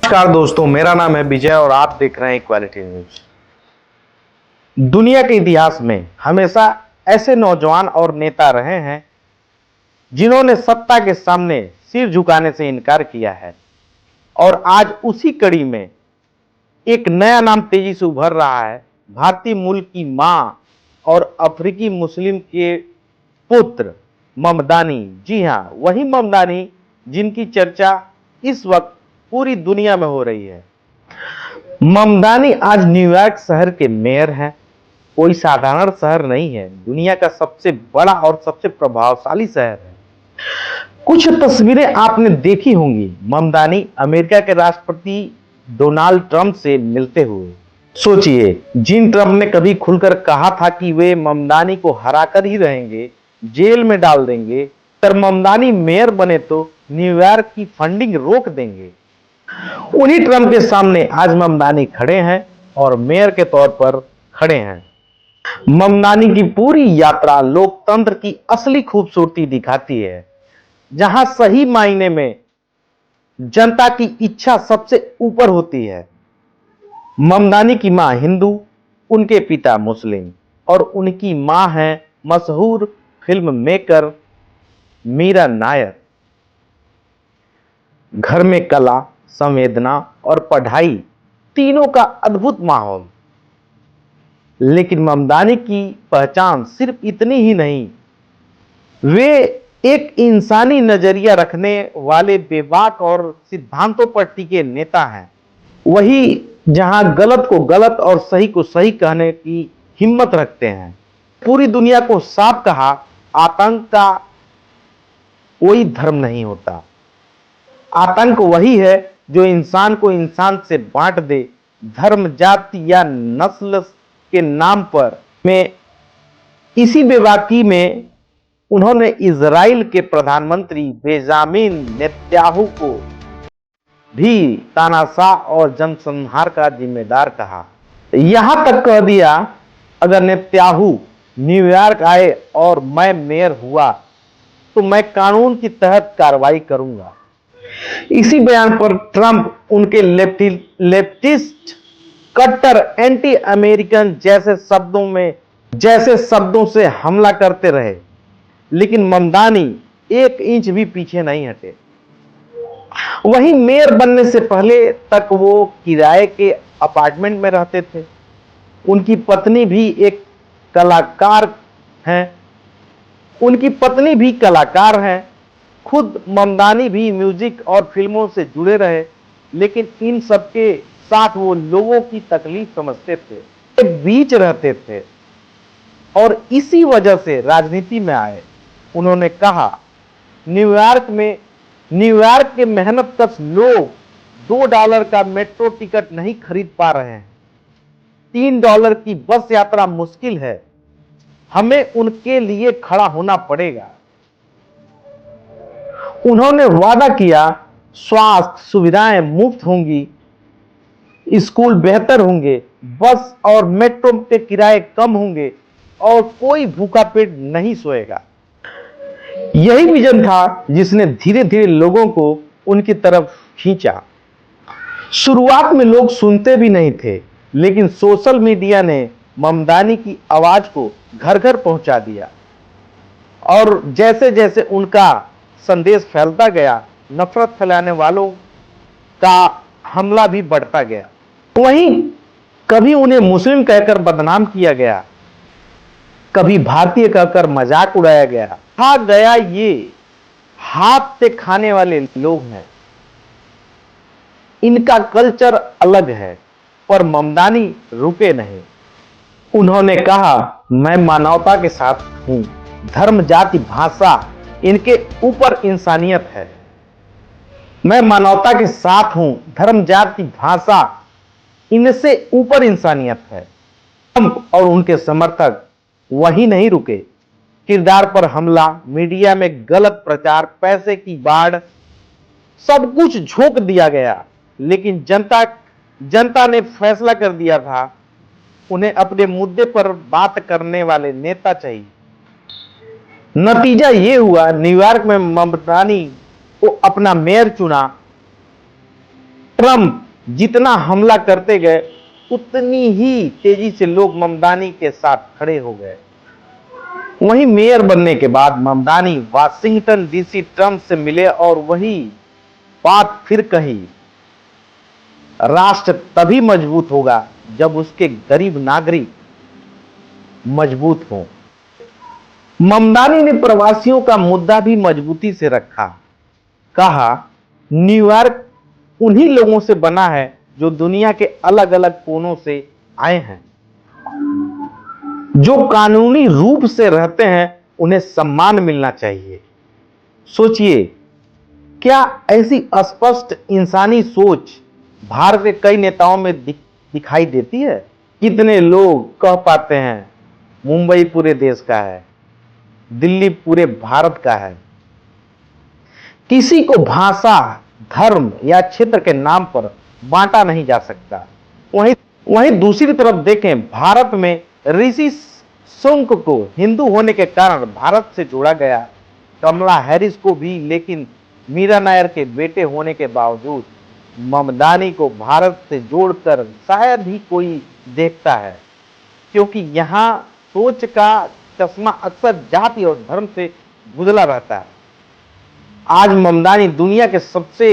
नमस्कार दोस्तों, मेरा नाम है विजय और आप देख रहे हैं इक्वालिटी न्यूज। दुनिया के इतिहास में हमेशा ऐसे नौजवान और नेता रहे हैं जिन्होंने सत्ता के सामने सिर झुकाने से इनकार किया है और आज उसी कड़ी में एक नया नाम तेजी से उभर रहा है। भारतीय मूल की मां और अफ्रीकी मुस्लिम के पुत्र ममदानी। जी हां, वही ममदानी जिनकी चर्चा इस वक्त पूरी दुनिया में हो रही है। ममदानी आज न्यूयॉर्क शहर के मेयर हैं। कोई साधारण शहर नहीं है, दुनिया का सबसे बड़ा और सबसे प्रभावशाली शहर है। कुछ तस्वीरें आपने देखी होंगी ममदानी अमेरिका के राष्ट्रपति डोनाल्ड ट्रंप से मिलते हुए। सोचिए, जिन ट्रंप ने कभी खुलकर कहा था कि वे ममदानी को हराकर ही रहेंगे, जेल में डाल देंगे, पर ममदानी मेयर बने तो न्यूयॉर्क की फंडिंग रोक देंगे। उन्हीं ट्रंप के सामने आज ममदानी खड़े हैं और मेयर के तौर पर खड़े हैं। ममदानी की पूरी यात्रा लोकतंत्र की असली खूबसूरती दिखाती है, जहां सही मायने में जनता की इच्छा सबसे ऊपर होती है। ममदानी की मां हिंदू, उनके पिता मुस्लिम और उनकी मां है मशहूर फिल्म मेकर मीरा नायर। घर में कला, संवेदना और पढ़ाई तीनों का अद्भुत माहौल। लेकिन ममदानी की पहचान सिर्फ इतनी ही नहीं, वे एक इंसानी नजरिया रखने वाले बेबाक और सिद्धांतों पर टिके नेता हैं। वही जहां गलत को गलत और सही को सही कहने की हिम्मत रखते हैं। पूरी दुनिया को साफ कहा, आतंक का कोई धर्म नहीं होता। आतंक वही है जो इंसान को इंसान से बांट दे, धर्म, जाति या नस्ल के नाम पर। में इसी बेबाकी में उन्होंने इजराइल के प्रधानमंत्री बेंजामिन नेतन्याहू को भी तानाशाह और जनसंहार का जिम्मेदार कहा। यहां तक कह दिया, अगर नेतन्याहू न्यूयॉर्क आए और मैं मेयर हुआ तो मैं कानून के तहत कार्रवाई करूंगा। इसी बयान पर ट्रंप उनके लेफ्टिस्ट, कट्टर, एंटी अमेरिकन जैसे शब्दों से हमला करते रहे, लेकिन ममदानी एक इंच भी पीछे नहीं हटे। वहीं मेयर बनने से पहले तक वो किराए के अपार्टमेंट में रहते थे। उनकी पत्नी भी एक कलाकार हैं। खुद ममदानी भी म्यूजिक और फिल्मों से जुड़े रहे, लेकिन इन सबके साथ वो लोगों की तकलीफ समझते थे, बीच रहते थे और इसी वजह से राजनीति में आए। उन्होंने कहा, न्यूयॉर्क के मेहनतकश लोग $2 का मेट्रो टिकट नहीं खरीद पा रहे हैं। $3 की बस यात्रा मुश्किल है। हमें उनके लिए खड़ा होना पड़ेगा। उन्होंने वादा किया, स्वास्थ्य सुविधाएं मुफ्त होंगी, स्कूल बेहतर होंगे, बस और मेट्रो के किराए कम होंगे और कोई भूखा पेट नहीं सोएगा। यही विजन था जिसने धीरे धीरे लोगों को उनकी तरफ खींचा। शुरुआत में लोग सुनते भी नहीं थे, लेकिन सोशल मीडिया ने ममदानी की आवाज को घर घर पहुंचा दिया और जैसे जैसे उनका संदेश फैलता गया, नफरत फैलाने वालों का हमला भी बढ़ता गया। वहीं कभी उन्हें मुस्लिम कहकर बदनाम किया गया, कभी भारतीय कहकर मजाक उड़ाया गया। कहा गया ये हाथ से खाने वाले लोग हैं, इनका कल्चर अलग है। पर ममदानी रुके नहीं। उन्होंने कहा, मैं मानवता के साथ हूं, धर्म, जाति, भाषा, इनके ऊपर इंसानियत है। मैं मानवता के साथ हूं, धर्म, जाति, भाषा, इनसे ऊपर इंसानियत है। ट्रंप और उनके समर्थक वहीं नहीं रुके। किरदार पर हमला, मीडिया में गलत प्रचार, पैसे की बाढ़, सब कुछ झोंक दिया गया। लेकिन जनता ने फैसला कर दिया था, उन्हें अपने मुद्दे पर बात करने वाले नेता चाहिए। नतीजा ये हुआ, न्यूयॉर्क में ममदानी को अपना मेयर चुना ट्रंप जितना हमला करते गए उतनी ही तेजी से लोग ममदानी के साथ खड़े हो गए। वहीं मेयर बनने के बाद ममदानी वाशिंगटन डीसी ट्रंप से मिले और वही बात फिर कही, राष्ट्र तभी मजबूत होगा जब उसके गरीब नागरिक मजबूत हों। ममदानी ने प्रवासियों का मुद्दा भी मजबूती से रखा। कहा, न्यूयॉर्क उन्हीं लोगों से बना है जो दुनिया के अलग अलग कोनों से आए हैं, जो कानूनी रूप से रहते हैं, उन्हें सम्मान मिलना चाहिए। सोचिए, क्या ऐसी स्पष्ट इंसानी सोच भारत के कई नेताओं में दिखाई देती है? कितने लोग कह पाते हैं मुंबई पूरे देश का है, दिल्ली पूरे भारत का है। किसी को भाषा, धर्म या क्षेत्र के नाम पर बांटा नहीं जा सकता। वहीं दूसरी तरफ देखें, भारत में ऋषि सुनक को हिंदू होने के कारण भारत से जोड़ा गया, कमला हैरिस को भी, लेकिन मीरा नायर के बेटे होने के बावजूद ममदानी को भारत से जोड़कर शायद ही कोई देखता है, क्योंकि यहां सोच का चश्मा अक्सर जाति और धर्म से गुजला रहता है। आज ममदानी दुनिया के सबसे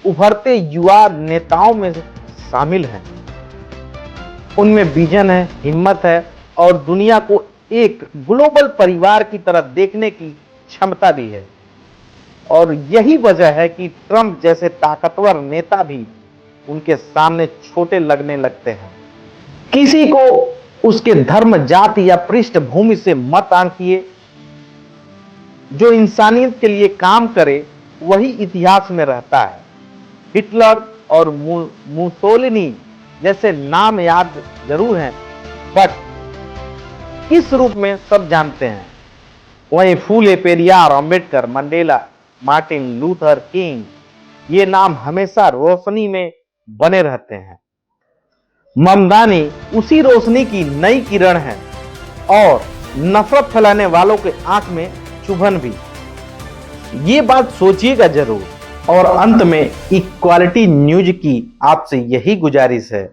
उभरते युवा नेताओं में शामिल हैं। उनमें विजन है, हिम्मत है और दुनिया को एक ग्लोबल परिवार की तरह देखने की क्षमता भी है। और यही वजह है कि ट्रंप जैसे ताकतवर नेता भी उनके सामने छोटे लगने लगते हैं। किसी को उसके धर्म, जाति या पृष्ठभूमि से मत आंकिए। जो इंसानियत के लिए काम करे वही इतिहास में रहता है। हिटलर और मुसोलिनी जैसे नाम याद जरूर हैं, बट किस रूप में सब जानते हैं। वहीं Phule, Periyar, Ambedkar, Mandela, Martin Luther King, ये नाम हमेशा रोशनी में बने रहते हैं। ममदानी उसी रोशनी की नई किरण है और नफरत फैलाने वालों के आंख में चुभन भी। ये बात सोचिएगा जरूर। और अंत में इक्वालिटी न्यूज की आपसे यही गुजारिश है,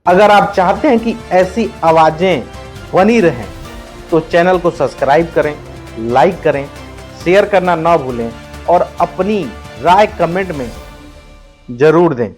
अगर आप चाहते हैं कि ऐसी आवाजें बनी रहें तो चैनल को सब्सक्राइब करें, लाइक करें, शेयर करना ना भूलें और अपनी राय कमेंट में जरूर दें।